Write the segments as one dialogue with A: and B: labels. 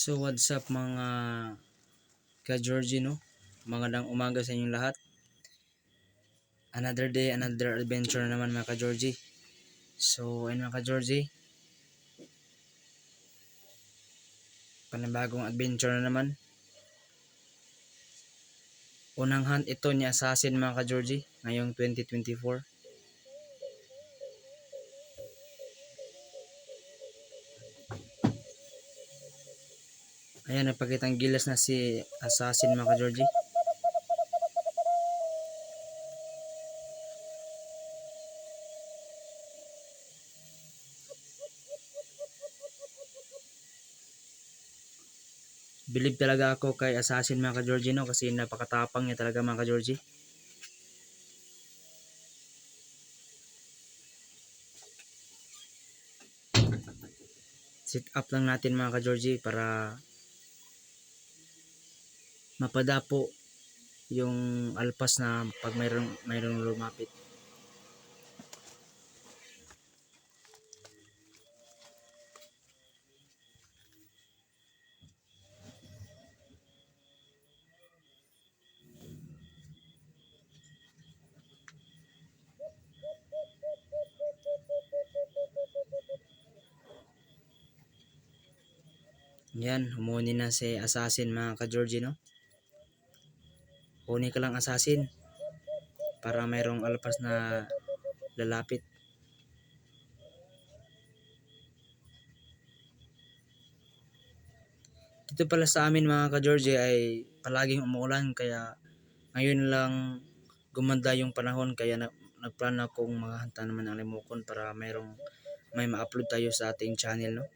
A: So what's up mga ka-Georgie, no? Magandang umaga sa inyong lahat. Another day, another adventure na naman mga ka-Georgie. So ayun mga ka-Georgie, panibagong adventure na naman. Unang hunt ito ni Assassin mga ka-Georgie ngayong 2024. Ayan, nagpakitang gilas na si Assassin mga ka-Georgie. Believe talaga ako kay Assassin mga ka-Georgie, no? Kasi napakatapang niya talaga mga ka-Georgie. Sit up lang natin mga ka-Georgie para mapadapo yung alpas na pag mayroong lumapit. Yan, humuni na si Assassin mga ka-Georgie, no? Huni ka lang Assassin para mayroong alpas na lalapit. Dito pala sa amin mga ka-Georgie ay palaging umuulan, kaya ngayon lang gumanda yung panahon, kaya nagplano akong maghahanta naman ng limukon para may ma-upload tayo sa ating channel, no?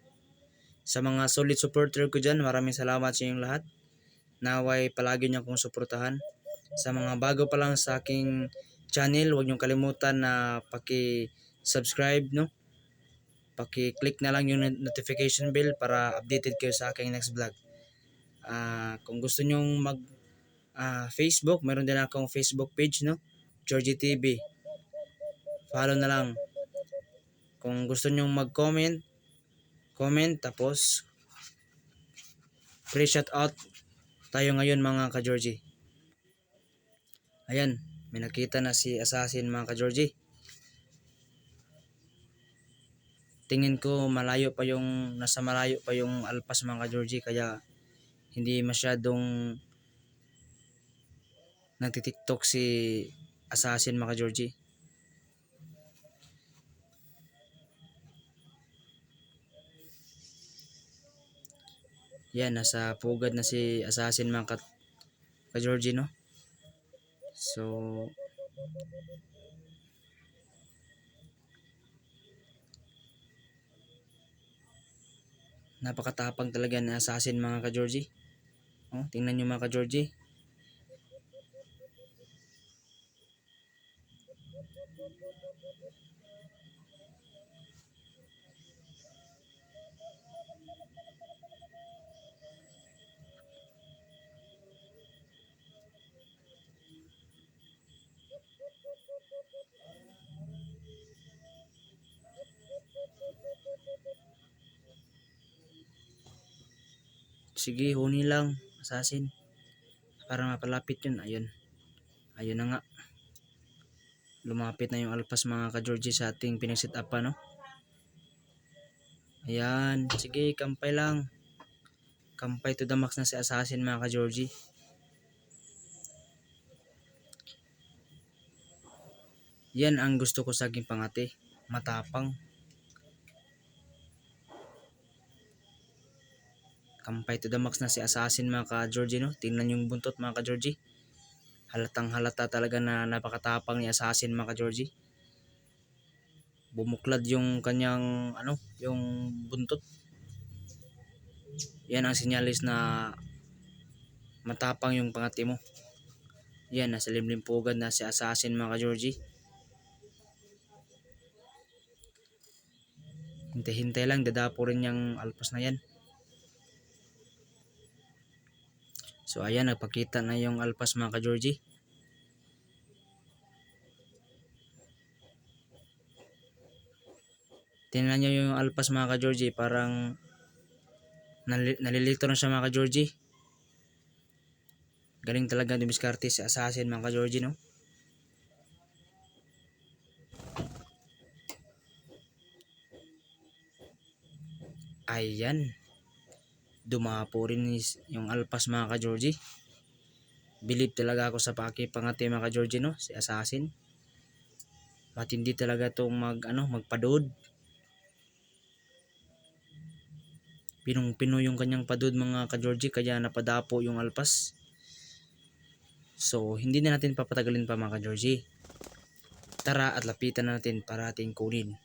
A: Sa mga solid supporter ko dyan, maraming salamat sa inyong lahat. Naway palagi niyo akong suportahan. Sa mga bago pa lang sa aking channel, huwag niyong kalimutan na paki-subscribe, no? Paki-click na lang yung notification bell para updated kayo sa aking next vlog. Kung gusto nyong mag Facebook, meron din akong Facebook page, no? Georgie TV. Follow na lang. Kung gusto nyong mag-comment, comment, tapos free shout out tayo ngayon mga ka-Georgie. Ayan, may nakita na si Assassin mga ka-Georgie. Tingin ko nasa malayo pa yung alpas mga ka-Georgie, kaya hindi masyadong nagtitiktok si Assassin mga ka-Georgie. Yan, nasa pugad na si Assassin mga ka-Georgie, no? So napakatapang talaga ni Assassin mga ka-Georgie. Oh, tingnan nyo mga ka-Georgie. Sige, huni lang Assassin para mapalapit yun. Ayun na nga, lumapit na yung alpas mga ka-Georgie sa ating pinagsit up pa, no? Ayan, sige, kampay lang. Kampay to the max na si Assassin mga ka-Georgie. Yan ang gusto ko sa aking pangati, matapang. Kampay to the max na si Assassin mga ka-Georgie, no? Tingnan yung buntot mga ka-Georgie. Halatang halata talaga na napakatapang ni Assassin mga ka-Georgie. Bumuklad yung kanyang yung buntot. Yan ang sinyalis na matapang yung pangati mo. Yan, nasa limlimpugad na si Assassin mga ka-Georgie. Hintay-hintay lang, dadapo rin yung alpas na yan. So ayan, nagpakita na yung alpas mga ka-Georgie. Tingnan nyo yung alpas mga ka-Georgie, parang nalilito na siya mga ka-Georgie. Galing talaga dumiskarte si assassin mga ka-Georgie, no? Ayan. Dumapo rin yung alpas mga ka-Georgie. Believe talaga ako sa pakipangati mga ka-Georgie, no? Si assassin. Matindi talaga tong magpadod. Pinong-pino yung kanyang padod mga ka-Georgie, kaya napadapo yung alpas. So, hindi na natin papatagalin pa mga ka-Georgie. Tara at lapitan na natin para ating kunin.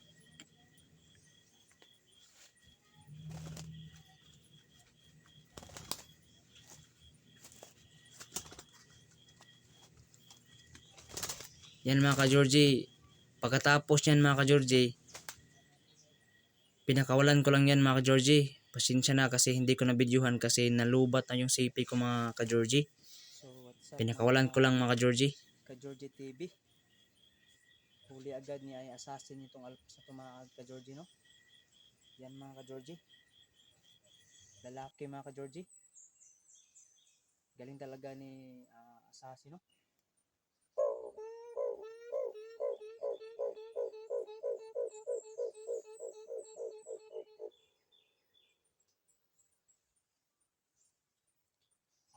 A: Yan mga ka-Georgie. Pagkatapos yan mga ka-Georgie, pinakawalan ko lang yan mga ka-Georgie. Pasensya na kasi hindi ko na videohan kasi nalubat na yung CP ko mga ka-Georgie.
B: So what's up,
A: Pinakawalan ko lang mga ka-Georgie.
B: ka-Georgie TV. Huli agad niya ay assassin itong alpas na tumahag ka-Georgie, no? Yan mga ka-Georgie. Lalaki mga ka-Georgie. Galing talaga ni assassin, no?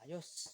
B: Ayos.